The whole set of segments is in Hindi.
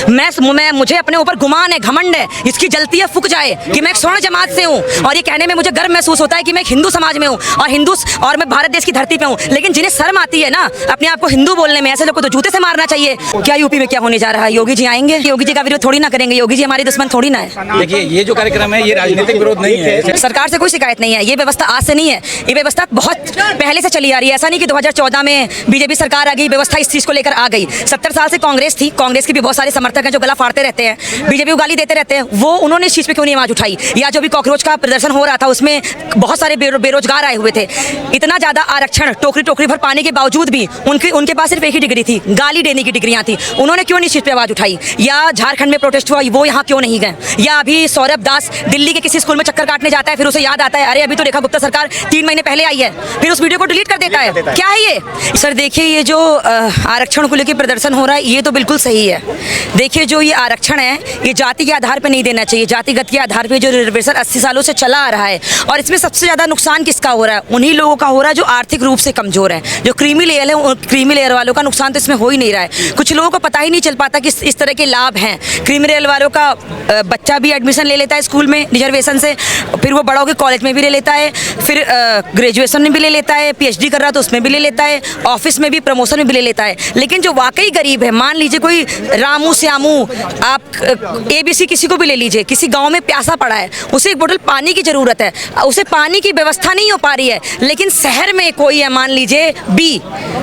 मुझे अपने ऊपर गुमान है, घमंड है, इसकी जलती है फूक जाए कि मैं एक स्वर्ण जमात से हूँ, और ये कहने में मुझे गर्व महसूस होता है कि मैं एक हिंदू समाज में हूँ और मैं भारत देश की धरती पे हूँ। लेकिन जिन्हें शर्म आती है ना अपने आप को हिंदू बोलने में, ऐसे लोग को तो जूते से मारना चाहिए। क्या यूपी में क्या होने जा रहा है? योगी जी आएंगे, योगी जी का विरोध थोड़ी ना करेंगे, योगी जी हमारे दुश्मन थोड़ी ना है। देखिए, ये जो कार्यक्रम है ये राजनीतिक विरोध नहीं है। सरकार से कोई शिकायत नहीं है, ये व्यवस्था आज से नहीं है, ये व्यवस्था बहुत पहले से चली आ रही है। ऐसा नहीं कि 2014 में बीजेपी सरकार आ गई, व्यवस्था इस चीज को लेकर आ गई। 70 साल से कांग्रेस थी, कांग्रेस के भी बहुत सारे समर्थक हैं जो गला फाड़ते रहते हैं, बीजेपी को गाली देते रहते हैं। वो उन्होंने इस चीज पे क्यों नहीं आवाज उठाई? या जो भी कॉकरोच का प्रदर्शन हो रहा था उसमें बहुत सारे बेरोजगार आए हुए थे, इतना ज्यादा आरक्षण टोकरी टोकरी भर पाने के बावजूद भी उनके पास सिर्फ एक ही डिग्री थी, गाली देने की डिग्रियां थी। उन्होंने क्यों नहीं इस चीज पे आवाज उठाई? या झारखंड में प्रोटेस्ट हुआ, वो यहाँ क्यों नहीं गए? या अभी सौरभ दास दिल्ली के किसी स्कूल में चक्कर काटने जाता है, फिर उसे याद आता है अरे अभी तो रेखा गुप्ता सरकार 3 महीने पहले आई है, फिर उस वीडियो को डिलीट कर देता है। क्या है ये? सर देखिए, ये जो आरक्षण को लेकर प्रदर्शन हो रहा है ये तो बिल्कुल सही है। देखिए, जो ये आरक्षण है ये जाति के आधार पर नहीं देना चाहिए, जातिगत के आधार पर जो रिजर्वेशन 80 सालों से चला आ रहा है। और इसमें सबसे ज्यादा नुकसान किसका हो रहा है? उन्हीं लोगों का हो रहा है जो आर्थिक रूप से कमजोर है, जो क्रीमी लेयर है। क्रीमी लेयर वालों का नुकसान तो इसमें हो ही नहीं रहा है। कुछ लोगों को पता ही नहीं चल पाता कि इस तरह के लाभ हैं। क्रीमी लेयर वालों का बच्चा भी एडमिशन ले लेता है स्कूल में रिजर्वेशन से, फिर वो बड़ा होकर कॉलेज में भी ले लेता है, फिर ग्रेजुएशन में भी ले लेता है, PhD कर रहा तो उसमें भी ले लेता है, ऑफिस में भी प्रमोशन में भी ले लेता है। लेकिन जो वाकई गरीब है, मान लीजिए कोई रामू श्यामू, आप ABC किसी को भी ले लीजिए, किसी गांव में प्यासा पड़ा है, उसे एक बोतल पानी की जरूरत है, उसे पानी की व्यवस्था नहीं हो पा रही है। लेकिन शहर में कोई है, मान लीजिए B,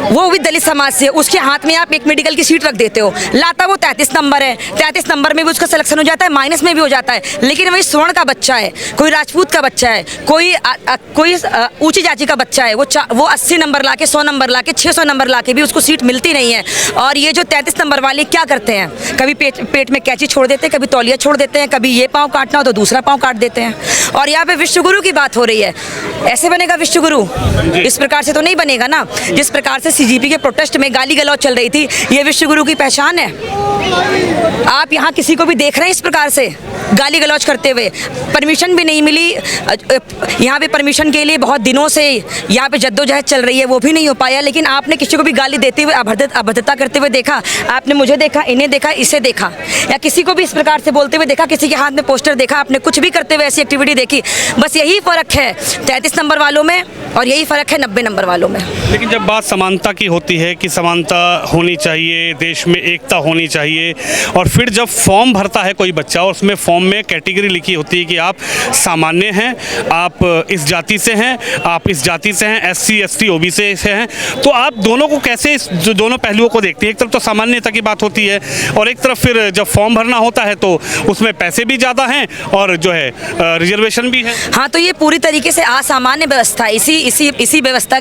वो भी दलित समाज से, उसके हाथ में आप एक मेडिकल की सीट रख देते हो, लाता वो 33 नंबर है, 33 नंबर में भी उसका सिलेक्शन हो जाता है, माइनस में भी हो जाता है। लेकिन वही स्वर्ण का बच्चा है, कोई राजपूत का बच्चा है, कोई ऊंची जाति का बच्चा है, वो 80 नंबर लाके, 100 नंबर लाके, 600 नंबर लाके भी उसको सीट मिलती नहीं है। और ये जो 33 नंबर वाले क्या करते हैं, कभी पेट में कैंची छोड़ देते हैं, कभी तौलिया छोड़ देते हैं, कभी ये पाँव काटना हो तो दूसरा पाँव काट देते हैं। और यहाँ पे विश्वगुरु की बात हो रही है, ऐसे बनेगा विश्वगुरु? इस प्रकार से तो नहीं बनेगा ना। जिस प्रकार से CGP के प्रोटेस्ट में गाली गलौज चल रही थी, ये विश्वगुरु की पहचान है? आप यहाँ किसी को भी देख रहे हैं इस प्रकार से गाली गलौज करते हुए? परमिशन भी नहीं मिली, यहाँ पे परमिशन के लिए बहुत दिनों से यहाँ पे जद्दोजहद चल रही है, वो भी नहीं हो पाया। लेकिन आपने किसी को भी गाली देते हुए, अभद्रता करते हुए देखा? आपने मुझे देखा, इन्हें देखा, इसे देखा, या किसी को भी इस प्रकार से बोलते हुए देखा? किसी के हाथ में पोस्टर देखा? आपने कुछ भी करते हुए ऐसी एक्टिविटी देखी? बस यही फर्क है 33 नंबर वालों में और यही फर्क है 90 नंबर वालों में। लेकिन जब बात समानता की होती है कि समानता होनी चाहिए, देश में एकता होनी चाहिए, और फिर जब फॉर्म भरता है कोई बच्चा और उसमें फॉर्म में कैटेगरी लिखी होती है कि आप सामान्य हैं, आप इस जाति से हैं, आप इस जाति से हैं, SC ST OBC से हैं, तो आप दोनों को कैसे, इस दोनों पहलुओं को देखते हैं? एक तरफ तो सामान्यता की बात होती है और एक तरफ फिर जब फॉर्म भरना होता है तो उसमें पैसे भी ज़्यादा हैं और जो है रिजर्वेशन भी है। हाँ, तो ये पूरी तरीके से असामान्य व्यवस्था है। इसी व्यवस्था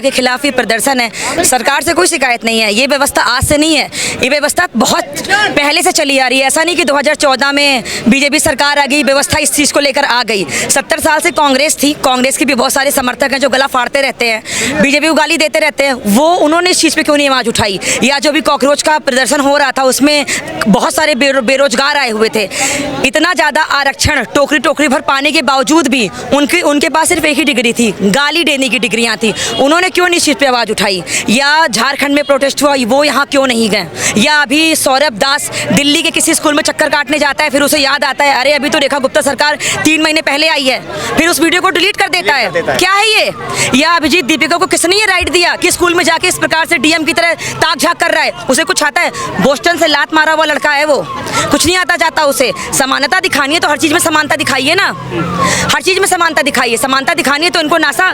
के खिलाफ ही प्रदर्शन है। सरकार से कोई शिकायत नहीं है, ये व्यवस्था आज से नहीं है, ये व्यवस्था बहुत पहले से चली आ रही है। ऐसा नहीं कि 2014 में बीजेपी सरकार आ गई, व्यवस्था इस चीज को लेकर आ गई। 70 साल से कांग्रेस थी, कांग्रेस के भी बहुत सारे समर्थक हैं जो गला फाड़ते रहते हैं, बीजेपी को गाली देते रहते हैं। वो उन्होंने इस चीज पे क्यों नहीं आवाज उठाई? या जो भी कॉकरोच का प्रदर्शन हो रहा था उसमें बहुत सारे बेरोजगार आए हुए थे, इतना ज्यादा आरक्षण टोकरी टोकरी भर पाने के बावजूद भी उनके पास सिर्फ एक ही डिग्री थी, गाली देने की डिग्रियां थी। उन्होंने क्यों नहीं इस चीज पे आवाज उठाई? या झारखंड में प्रोटेस्ट हुआ, वो यहाँ क्यों नहीं गए? या अभी सौरभ दास दिल्ली के किसी स्कूल में चक्कर काटने जाता है, फिर उसे याद आता है अरे अभी तो रेखा गुप्ता सरकार 3 महीने पहले आई है, फिर उस वीडियो को डिलीट कर देता है। क्या है ये? या अभिजीत दीपिका को किसने ये राइट दिया कि स्कूल में जाके इस प्रकार से DM की तरह ताक झाक कर रहा है? उसे कुछ आता है? बोस्टन से लात मारा हुआ लड़का है वो, कुछ नहीं आता जाता उसे। समानता दिखानी है तो हर चीज में समानता दिखाइए ना, हर चीज में समानता दिखाइए। समानता दिखानी है तो इनको नासा,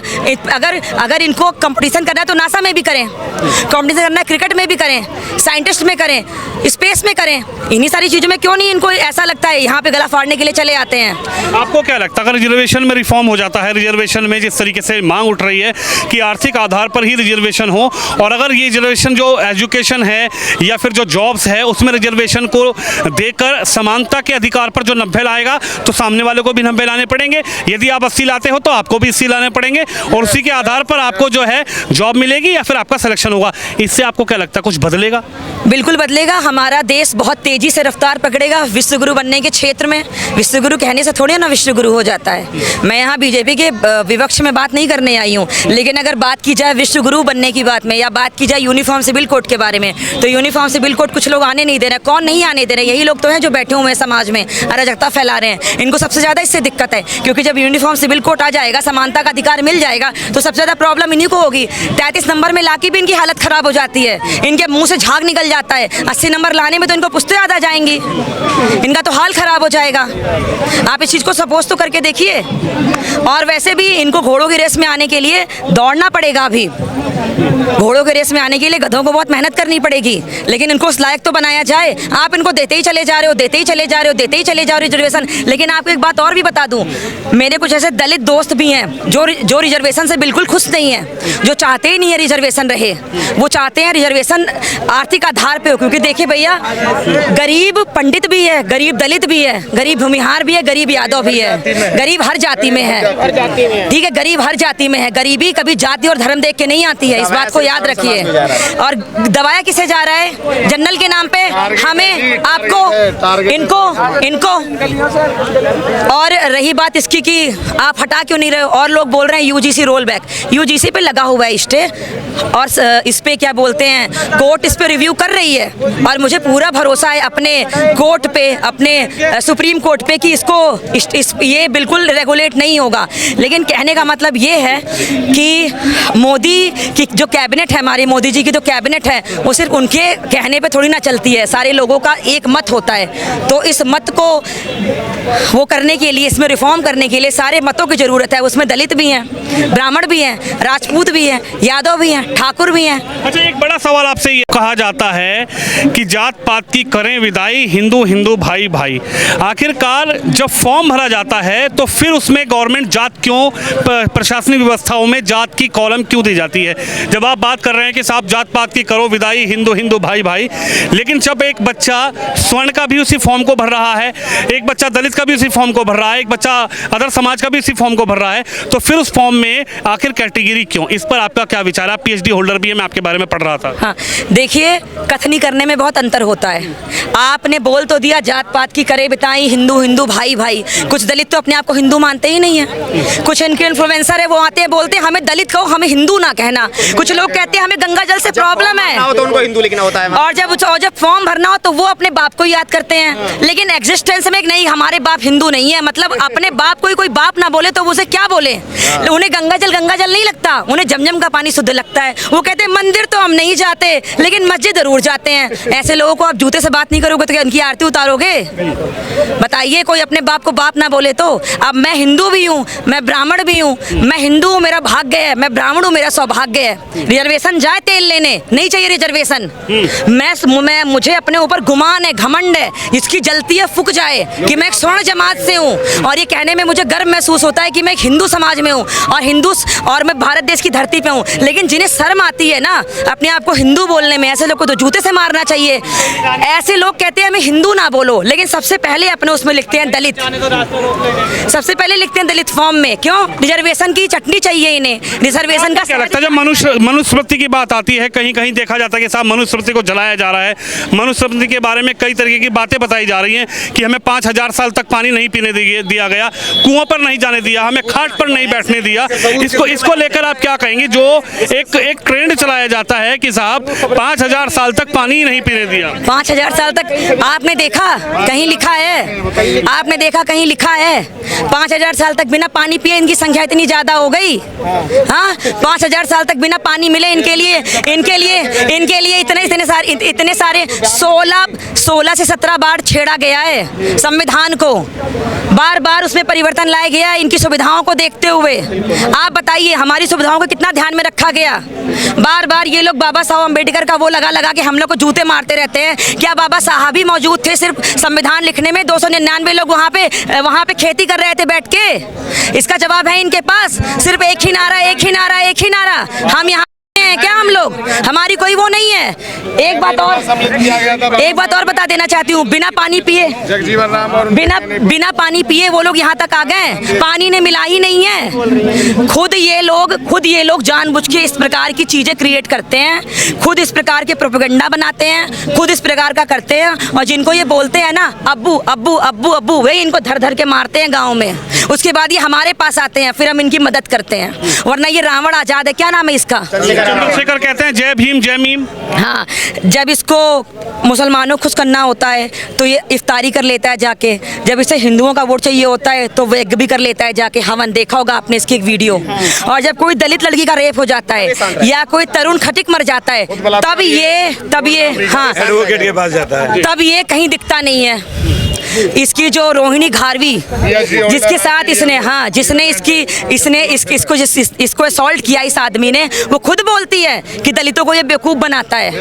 अगर इनको कंपटीशन करना है तो नासा में भी करें, कंपटीशन करना है क्रिकेट में भी करें, साइंटिस्ट में करें, स्पेस में करें। इन्हीं सारी चीजों में क्यों नहीं इनको ऐसा लगता है यहाँ पे गला फाड़ने के लिए चले आते हैं? आपको क्या लगता है अगर रिजर्वेशन में रिफॉर्म हो जाता है, रिजर्वेशन में जिस तरीके से मांग उठ रही है कि आर्थिक आधार पर ही रिजर्वेशन हो, और अगर ये रिजर्वेशन जो एजुकेशन है या फिर जो जॉब्स है उसमें रिजर्वेशन को देकर समानता के अधिकार पर जो 90 लाएगा तो सामने वाले को भी 90 लाने पड़ेंगे। यदि आप 80 लाते हो तो आपको भी 80 लाने पड़ेंगे और उसी के आधार पर आपको जो है जॉब मिलेगी या फिर आपका सिलेक्शन होगा। इससे आपको क्या लगता है कुछ बदलेगा? बिल्कुल बदलेगा। हमारा देश बहुत तेजी से रफ्तार पकड़ेगा विश्वगुरु बनने के क्षेत्र में। विश्वगुरु कहने से थोड़ी ना विश्वगुरु हो जाता है। मैं यहाँ बीजेपी के विपक्ष में बात नहीं करने आई हूँ, लेकिन अगर बात की जाए विश्वगुरु बनने की बात में या बात की जाए यूनिफॉर्म सिविल कोड के बारे में, तो यूनिफॉर्म सिविल कोड कुछ लोग आने नहीं दे रहे। कौन नहीं आने दे रहे? यही लोग तो हैं जो बैठे हुए हैं समाज में, अराजकता फैला रहे हैं। इनको सबसे ज़्यादा इससे दिक्कत है, क्योंकि जब यूनिफॉर्म सिविल कोड आ जाएगा, समानता का अधिकार मिल जाएगा, तो सबसे ज़्यादा प्रॉब्लम इन्हीं को होगी। 33 नंबर में लाके भी इनकी हालत ख़राब हो जाती है, इनके मुँह से झाग निकल जाता है। 80 नंबर लाने में तो इनको पुश्ते याद आ जाएंगी, इनका तो हाल ख़राब हो जाएगा। आप इस चीज़ को सपोज तो करके देखिए। और वैसे भी इनको घोड़ों की रेस में आने के लिए दौड़ना पड़ेगा। अभी घोड़ों के रेस में आने के लिए गधों को बहुत मेहनत करनी पड़ेगी, लेकिन इनको उस लायक तो बनाया जाए। आप इनको देते ही चले जा रहे हो, देते ही चले जा रहे हो, देते ही चले जा रहे हो रिजर्वेशन। लेकिन आपको एक बात और भी बता दूं, मेरे कुछ ऐसे दलित दोस्त भी हैं जो रिजर्वेशन से बिल्कुल खुश नहीं है, जो चाहते ही नहीं है रिजर्वेशन रहे। वो चाहते हैं रिजर्वेशन आर्थिक आधार पे हो, क्योंकि देखिए भैया, गरीब पंडित भी है, गरीब दलित भी है, गरीब भूमिहार भी है, गरीब यादव भी है, गरीब हर जाति में है। ठीक है, गरीब हर जाति में है। गरीबी कभी जाति और धर्म देख के नहीं आती है, इस बात को याद रखिए। और दबाया किसे जा रहा है? जनरल के नाम पे हमें, आपको, इनको। और रही बात इसकी कि आप हटा क्यों नहीं रहे हो, और लोग बोल रहे हैं यूजीसी रोल बैक। यूजीसी पे लगा हुआ है स्टे, और इस पे क्या बोलते हैं, कोर्ट इस पे रिव्यू कर रही है। और मुझे पूरा भरोसा है अपने कोर्ट पे, अपने सुप्रीम कोर्ट पे, कि इसको ये बिल्कुल रेगुलेट नहीं होगा। लेकिन कहने का मतलब ये है कि मोदी की जो कैबिनेट है, हमारे मोदी जी की जो कैबिनेट है, वो सिर्फ उनके कहने पे थोड़ी ना चलती है। सारे लोगों का एक मत होता है, तो इस मत को वो करने के लिए, इसमें रिफॉर्म करने के लिए सारे मतों की ज़रूरत है। उसमें दलित भी हैं, ब्राह्मण भी हैं, राजपूत भी हैं, यादव भी हैं, ठाकुर भी हैं। अच्छा, एक बड़ा सवाल आपसे ये कहा जाता है कि जात पात की करें विदाई, हिंदू हिंदू भाई भाई। आखिरकार जब फॉर्म भरा जाता है तो फिर उसमें गवर्नमेंट जात क्यों, प्रशासनिक व्यवस्थाओं में जात की कॉलम क्यों दी जाती है? जब आप बात कर रहे हैं कि साहब जात पात की करो विदाई, हिंदू हिंदू भाई भाई, लेकिन जब एक बच्चा स्वर्ण का भी उसी फॉर्म को भर रहा है, एक बच्चा दलित का भी उसी फॉर्म को भर रहा है, एक बच्चा अदर समाज का भी उसी फॉर्म को भर रहा है, तो फिर उस फॉर्म में आखिर कैटेगरी क्यों? इस पर आपका क्या विचार है? आप पीएचडी होल्डर भी है, मैं आपके बारे में पढ़ रहा था। हाँ, देखिए, कथनी करने में बहुत अंतर होता है। आपने बोल तो दिया जात पात की करे बिताई, हिंदू हिंदू भाई भाई। कुछ दलित तो अपने आप को हिंदू मानते ही नहीं है। कुछ इनके इन्फ्लुएंसर है, वो आते हैं बोलते हैं हमें दलित कहो, हमें हिंदू ना कहना। कुछ लोग कहते हैं हमें गंगा जल से प्रॉब्लम है, तो उनको हिंदू लिखना होता है। और जब फॉर्म भरना हो तो वो अपने बाप को याद करते हैं। लेकिन एग्जिस्टेंस में नहीं, हमारे बाप हिंदू नहीं है, मतलब अपने बाप को कोई बाप ना बोले तो उसे क्या बोले? उन्हें गंगा जल नहीं लगता, उन्हें जमजम का पानी शुद्ध लगता है। वो कहते हैं मंदिर तो हम नहीं जाते, लेकिन मस्जिद जरूर जाते हैं। ऐसे लोगों को आप जूते से बात नहीं करोगे तो क्या उनकी आरती उतारोगे? बताइए, कोई अपने बाप को बाप ना बोले तो। अब मैं हिंदू भी हूँ, मैं ब्राह्मण भी हूँ, मैं हिंदू हूँ मेरा भाग्य है, मैं ब्राह्मण हूँ मेरा सौभाग्य है। रिजर्वेशन जाए तेल लेने, नहीं चाहिए रिजर्वेशन। मैं मुझे अपने ऊपर गुमान है, घमंड है, इसकी जलती है फूक जाए कि मैं एक स्वर्ण जमात से हूँ, और ये कहने में मुझे गर्व महसूस होता है कि मैं एक हिंदू समाज में हूँ और मैं भारत देश की धरती पे हूँ। लेकिन जिन्हें शर्म आती है ना अपने आप को हिंदू बोलने में, ऐसे लोग को तो जूते से मारना चाहिए। ऐसे लोग कहते हैं हमें हिंदू ना बोलो, लेकिन सबसे पहले अपने उसमें लिखते हैं दलित, सबसे पहले लिखते हैं दलित फॉर्म में। क्यों? रिजर्वेशन की चटनी चाहिए इन्हें, रिजर्वेशन का। क्या लगता है जब मनुस्मृति की बात आती है, कहीं कहीं देखा जाता है कि साहब मनुस्मृति को जलाया जा रहा है, मनुस्मृति के बारे में कई तरीके की बातें बताई जा रही हैं कि हमें 5000 साल तक पानी नहीं पीने दिया गया, कुआं पर नहीं जाने दिया, हमें खाट पर नहीं बैठने दिया। इसको लेकर आप क्या कहेंगे? जो एक ट्रेंड चलाया जाता है कि साहब 5000 साल तक पानी नहीं पीने दिया। 5000 साल तक आपने देखा कहीं लिखा है? आपने देखा कहीं लिखा है? 5000 साल तक बिना पानी पिए इनकी संख्या इतनी ज्यादा हो गई। हाँ, 5000 साल तक बिना पानी मिले इनके लिए इतने सारे 16 से 17 बार छेड़ा गया है संविधान को, बार बार उसमें परिवर्तन लाया गया है इनकी सुविधाओं को देखते हुए। आप बताइए हमारी सुविधाओं को कितना ध्यान में रखा गया? बार बार ये लोग बाबा साहब अम्बेडकर का वो लगा के हम लोग को जूते मारते रहते हैं। क्या बाबा साहब ही मौजूद थे सिर्फ संविधान लिखने में? 299 लोग वहाँ पे खेती कर रहे थे बैठ के। इसका जवाब है इनके पास सिर्फ एक ही नारा, हम यहाँ हैं क्या हम लोग? हमारी कोई वो नहीं है। एक बात और बता देना चाहती हूँ, बिना पानी पिए बिना पानी पिए वो लोग यहाँ तक आ गए, पानी ने मिला ही नहीं है। खुद ये लोग जानबूझ के इस प्रकार की चीजें क्रिएट करते हैं, खुद इस प्रकार के प्रोपेगेंडा बनाते हैं, खुद इस प्रकार का करते हैं। और जिनको ये बोलते हैं ना अब्बू अब्बू अब्बू अब्बू, वही इनको धर धर के मारते हैं गाँव में। उसके बाद ये हमारे पास आते हैं, फिर हम इनकी मदद करते हैं। वरना ये रावण आजाद है, क्या नाम है इसका? चंद्रशेखर कहते हैं जय भीम जय मीम। हाँ, जब इसको मुसलमानों को खुश करना होता है तो ये इफ्तारी कर लेता है जाके, जब इसे हिंदुओं का वोट चाहिए होता है तो वो यज्ञ भी कर लेता है जाके, हवन। देखा होगा आपने इसकी एक वीडियो। और जब कोई दलित लड़की का रेप हो जाता है या कोई तरुण खटिक मर जाता है, तब ये हाँ एडवोकेट के पास जाता है, तब ये कहीं दिखता नहीं है। इसकी जो रोहिणी घारवी, जिसके साथ इसको असॉल्ट किया इस आदमी ने, वो खुद बोलती है कि दलितों को ये बेवकूफ बनाता है।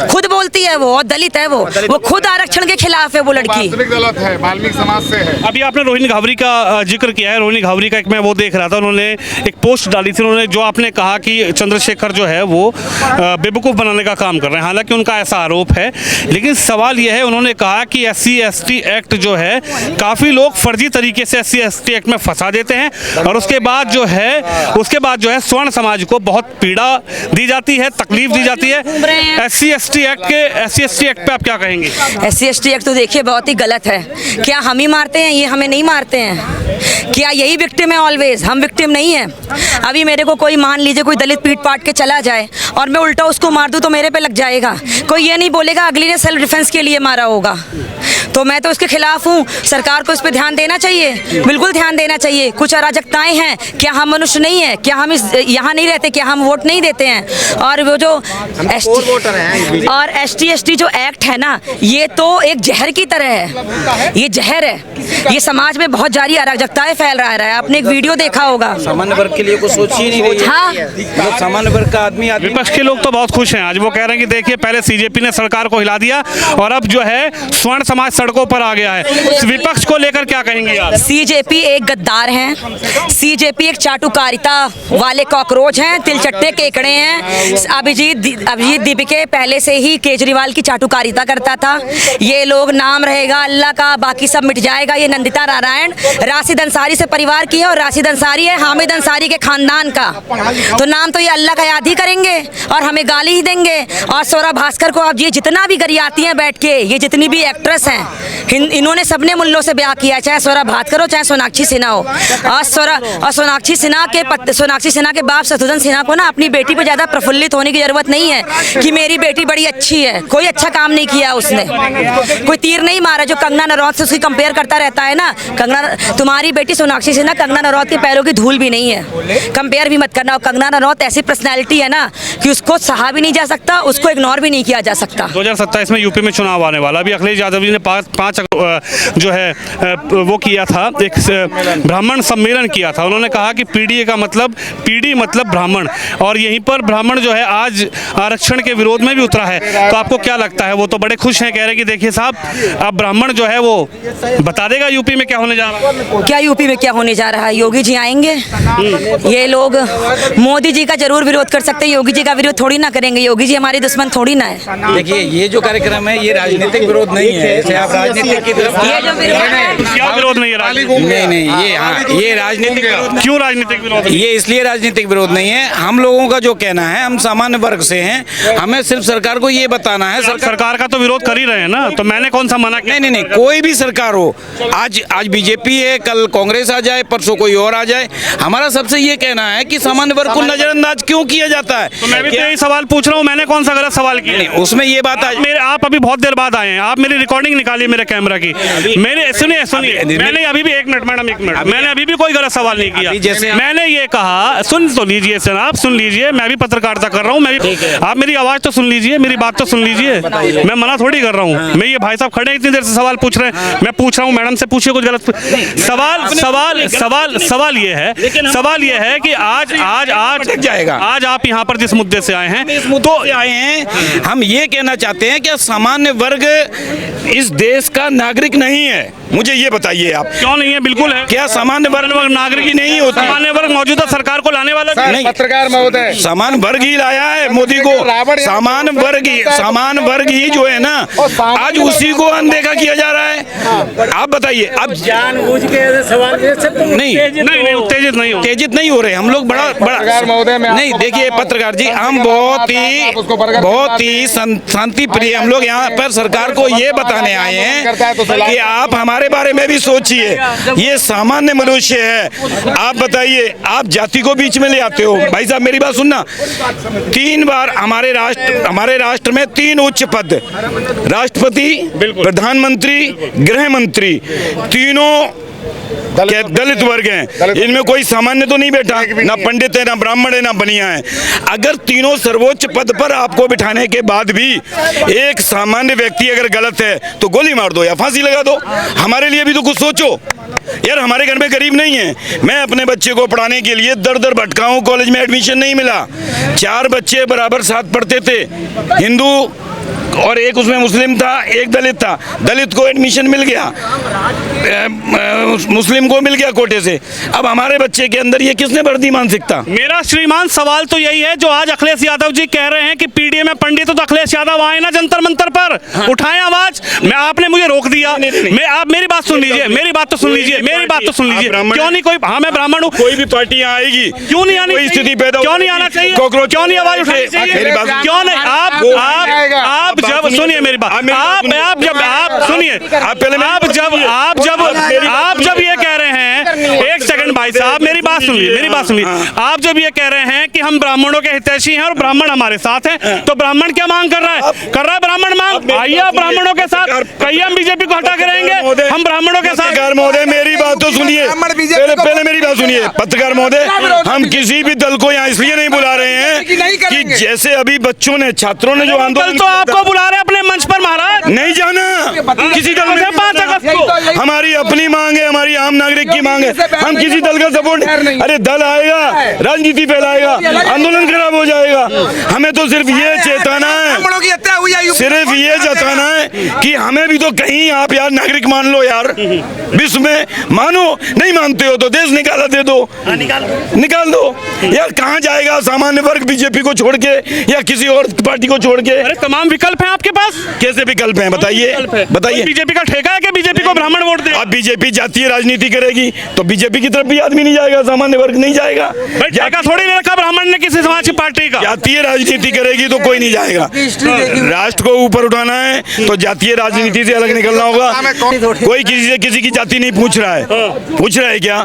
खुद बोलती है वो, और दलित है वो खुद आरक्षण के खिलाफ है वो लड़की। गलत है, वाल्मीकि समाज से है। अभी आपने रोहिणी घावरी का जिक्र किया है। रोहिणी घावरी का एक मैं वो देख रहा था, उन्होंने एक पोस्ट डाली थी। उन्होंने जो आपने कहा कि चंद्रशेखर जो है वो बेवकूफ़ बनाने का काम कर रहे हैं, हालांकि उनका ऐसा आरोप है। लेकिन सवाल यह है, उन्होंने कहा कि SC/ST एक्ट जो है काफ़ी लोग फर्जी तरीके से SC/ST एक्ट में फंसा देते हैं, और उसके बाद जो है स्वर्ण समाज को बहुत पीड़ा दी जाती है, तकलीफ दी जाती है। SC/ST एक्ट पे आप क्या कहेंगे? SC/ST एक्ट तो देखिए बहुत ही गलत है। क्या हम ही मारते हैं? ये हमें नहीं मारते हैं। क्या यही विक्टिम है ऑलवेज? हम विक्टिम नहीं है। अभी मेरे को कोई, मान लीजिए कोई दलित पीट पाट के चला जाए और मैं उल्टा उसको मार दूं तो मेरे पे लग जाएगा। कोई ये नहीं बोलेगा अगली ने सेल्फ डिफेंस के लिए मारा होगा। तो मैं तो इसके खिलाफ हूँ। सरकार को इस पे ध्यान देना चाहिए, बिल्कुल ध्यान देना चाहिए। कुछ अराजकताएं हैं, क्या हम मनुष्य नहीं है? क्या हम यहाँ नहीं रहते? क्या हम वोट नहीं देते हैं? और वो जो ST/ST जो एक्ट है ना, ये तो एक जहर की तरह है। ये जहर है, ये समाज में बहुत जारी अराजकताएं फैल रहा है। आपने एक वीडियो देखा होगा, सामान्य वर्ग के लिए कुछ सोच ही नहीं रही है। हाँ, जो सामान्य वर्ग का आदमी विपक्ष के लोग तो बहुत खुश हैं। आज वो कह रहे हैं कि देखिए पहले CJP ने सरकार को हिला दिया और अब जो है स्वर्ण समाज सड़कों पर आ गया है। विपक्ष को लेकर क्या कहेंगे आप? CJP एक गद्दार हैं, CJP एक चाटुकारिता वाले कॉकरोच हैं, तिलचट्टे केकड़े हैं। अभिजीत दीपिके पहले से ही केजरीवाल की चाटुकारिता करता था। ये लोग नाम रहेगा अल्लाह का, बाकी सब मिट जाएगा। ये नंदिता नारायण राशिद अंसारी से परिवार की है, और राशिद अंसारी है हामिद अंसारी के खानदान का। तो नाम तो ये अल्लाह का याद ही करेंगे और हमें गाली ही देंगे। और स्वरा भास्कर को आप ये जितना भी गरियाती हैं बैठ के, ये जितनी भी एक्ट्रेस हैं, इन्होंने सबने मुल्लों से ब्याह किया, चाहे स्वरा भास्कर हो चाहे सोनाक्षी सिन्हा हो। और सोनाक्षी सिन्हा के बाप शत्रुघ्न सिन्हा को ना अपनी बेटी पे ज्यादा प्रफुल्लित होने की जरूरत नहीं है कि मेरी बेटी बड़ी अच्छी है। कोई अच्छा काम नहीं किया उसने, कोई तीर नहीं मारा। जो कंगना रनौत से उसकी कंपेयर करता रहता है ना, तुम्हारी बेटी सोनाक्षी सिन्हा कंगना रनौत के पैरों की धूल भी नहीं है, कंपेयर भी मत करना। और कंगना रनौत ऐसी पर्सनैलिटी है ना कि उसको सहा भी नहीं जा सकता, उसको इग्नोर भी नहीं किया जा सकता। 2027 में यूपी में चुनाव आने वाला। अभी अखिलेश यादव जी ने 5 जो है वो किया था, एक ब्राह्मण सम्मेलन किया था। उन्होंने कहा कि पीढ़ी मतलब ब्राह्मण, और यहीं पर ब्राह्मण जो है आज आरक्षण के विरोध में भी उतरा है। तो आपको क्या लगता है? वो तो बड़े खुश हैं, कह रहे हैं कि देखिए साहब अब ब्राह्मण जो है वो बता देगा यूपी में क्या होने जा रहा है। क्या यूपी में क्या होने जा रहा है? योगी जी आएंगे। ये लोग मोदी जी का जरूर विरोध कर सकते हैं, योगी जी का विरोध थोड़ी ना करेंगे। योगी जी हमारे दुश्मन थोड़ी ना है। देखिए ये जो कार्यक्रम है ये राजनीतिक विरोध नहीं है। जैसे आप राजनीतिक की तरफ ये जो क्या विरोध नहीं है? नहीं, ये राजनीतिक विरोध। क्यों राजनीतिक विरोध? ये इसलिए राजनीतिक विरोध नहीं है। हम लोगों का जो कहना है, हम सामान्य वर्ग से हैं, हमें सिर्फ सरकार को ये बताना है। सरकार का तो विरोध कर ही रहे हैं ना, तो मैंने कौन सा मना किया? नहीं, कोई भी सरकार हो, आज BJP है, कल कांग्रेस आ जाए, परसों कोई और आ जाए, हमारा सबसे ये कहना है कि सामान्य वर्ग को नजरअंदाज क्यों किया जाता है। तो मैं भी यही सवाल पूछ रहा हूँ, मैंने कौन सा गलत सवाल किया? उसमें ये बात आप अभी बहुत देर बाद आए हैं, आप मेरी रिकॉर्डिंग निकालिए मेरे कैमरा की। मैंने सुनिए, मैंने अभी भी एक मिनट, मैंने अभी भी कोई गलत सवाल नहीं किया। जैसे मैंने ये कहा, सुन तो लीजिए जनाब, सुन लीजिए, मैं भी पत्रकारिता कर रहा हूँ। आप मेरी आवाज तो सुन लीजिए, मेरी बात तो सुन लीजिए। मैं मना थोड़ी कर रहा हूँ। मैं ये भाई साहब खड़े हैं इतनी देर से सवाल पूछ रहे हैं, मैं पूछ रहा हूँ, मैडम से पूछिए कुछ गलत सवाल ये है कि आज आप यहाँ पर जिस मुद्दे से आए हैं, हम ये कहना चाहते हैं कि सामान्य वर्ग इस देश का नागरिक नहीं है। मुझे ये बताइए आप, क्यों नहीं है? बिल्कुल है। क्या सामान्य वर्ग नागरिक की नहीं होती? सामान्य वर्ग मौजूदा सरकार को लाने वाला सर, नहीं। पत्रकार महोदय, सामान्य वर्ग ही लाया है मोदी को। सामान्य वर्ग ही जो है ना, आज उसी को अनदेखा किया जा रहा है। आप बताइए, अब जानबूझ के सवाल नहीं नहीं उत्तेजित नहीं हो। उत्तेजित नहीं हो रहे हम लोग। पत्रकार महोदय, मैं नहीं, आपको देखिए बताता हूं, पत्रकार जी, हम आप उसको बर्गर बहुत ही खिलाते शांति प्रिय हम लोग यहाँ पर सरकार को ये बताने आए हैं कि आप हमारे बारे में भी सोचिए। ये सामान्य मनुष्य है। आप बताइए, आप जाति को बीच में ले आते हो। भाई साहब मेरी बात सुनना, 3 बार हमारे राष्ट्र में 3 उच्च पद, राष्ट्रपति, प्रधानमंत्री, गृह मंत्री, तीनों दलित वर्ग हैं। इनमें कोई सामान्य तो नहीं बैठा, ना पंडित है, ना ब्राह्मण है, ना बनिया है। अगर तीनों सर्वोच्च पद पर आपको बिठाने के बाद भी एक सामान्य व्यक्ति अगर गलत है तो गोली मार दो या फांसी लगा दो। हमारे लिए भी तो कुछ सोचो यार। हमारे घर में गरीब नहीं है। मैं अपने बच्चे को पढ़ाने के लिए दर दर भटका हूं, कॉलेज में एडमिशन नहीं मिला। 4 बच्चे बराबर साथ पढ़ते थे, हिंदू और एक उसमें मुस्लिम था, एक दलित था। दलित को एडमिशन मिल गया, मुस्लिम को मिल गया कोटे से। अब हमारे बच्चे के अंदर ये किसने भर दी मानसिकता? मेरा श्रीमान सवाल तो यही है जो आज अखिलेश यादव जी कह रहे हैं कि पीडीए में पंडित तो अखिलेश यादव आए ना जंतर मंतर पर। हाँ। उठाएं आवाज। मैं आपने मुझे रोक दिया। मैं आप मेरी बात सुन लीजिए, मेरी बात तो सुन लीजिए, मेरी बात तो सुन लीजिए। क्यों नहीं कोई? हाँ मैं ब्राह्मण हूँ। कोई भी पार्टी यहाँ आएगी, क्यों नहीं आनी? कोई स्थिति पैदा, क्यों नहीं आना चाहिए? क्यों नहीं आवाज उठानी चाहिए? मेरी बात क्यों नहीं? आप जब सुनिए मेरी बात, आप जब ये कह रहे हैं, एक सेकंड भाई साहब मेरी बात सुनिए, मेरी बात सुनिए। आप जब ये कह रहे हैं कि हम ब्राह्मणों के हितैषी हैं और ब्राह्मण हमारे साथ हैं, तो ब्राह्मण क्या मांग कर रहा है? कर रहा है ब्राह्मण मांग। आइए आप ब्राह्मणों के साथ, कहिए हम बीजेपी को हटा के रहेंगे, हम ब्राह्मणों के साथ। पत्रकार महोदय मेरी बात तो सुनिए, पहले मेरी बात सुनिए। पत्रकार महोदय, हम किसी भी दल को यहाँ इसलिए नहीं बुला रहे हैं कि जैसे अभी बच्चों ने, छात्रों ने जो आंदोलन, तो आपको बुला रहे अपने मंच पर महाराज। नहीं जाना किसी दल में। 5 अगस्त को हमारी अपनी मांग है, हमारी आम नागरिक की मांग है। हम किसी दल का सपोर्ट, अरे दल आएगा राजनीति फैलाएगा, आंदोलन खराब हो जाएगा। हमें तो सिर्फ ये चेताना है, सिर्फ ये जताना है कि हमें भी तो कहीं आप यार नागरिक मान लो यार। विश्व में मानो, नहीं मानते हो तो देश निकाला दे दो, निकाल दो यार। कहाँ जाएगा सामान्य वर्ग बीजेपी को छोड़ के या किसी और पार्टी को छोड़ के? अरे तमाम विकल्प हैं आपके पास। कैसे विकल्प हैं बताइए, बताइए। बीजेपी का ठेका है कि बीजेपी को ब्राह्मण वोट दे? अब बीजेपी जातीय राजनीति करेगी तो बीजेपी की तरफ भी आदमी नहीं जाएगा, सामान्य वर्ग नहीं जाएगा। ठेका थोड़ी नहीं रखा ब्राह्मण ने किसी समाज की पार्टी का। जातीय राजनीति करेगी तो कोई नहीं जाएगा। राष्ट्र को ऊपर उठाना है तो जातीय राजनीति से अलग निकलना होगा। कोई किसी से किसी की जाति नहीं पूछ रहा है। पूछ रहा है क्या?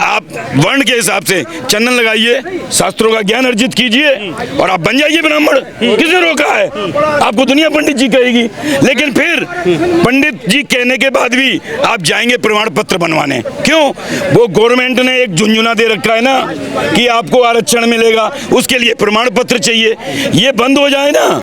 आप वर्ण के हिसाब से चंदन लगाइए, शास्त्रों का ज्ञान अर्जित कीजिए और आप बन जाइए ब्राह्मण। किसने रोका है? आपको दुनिया पंडित जी कहेगी, लेकिन फिर पंडित जी कहने के बाद भी आप जाएंगे प्रमाण पत्र बनवाने। क्यों? वो गवर्नमेंट ने एक झुंझुना दे रखा है ना कि आपको आरक्षण मिलेगा, उसके लिए प्रमाण पत्र चाहिए। ये बंद हो जाए ना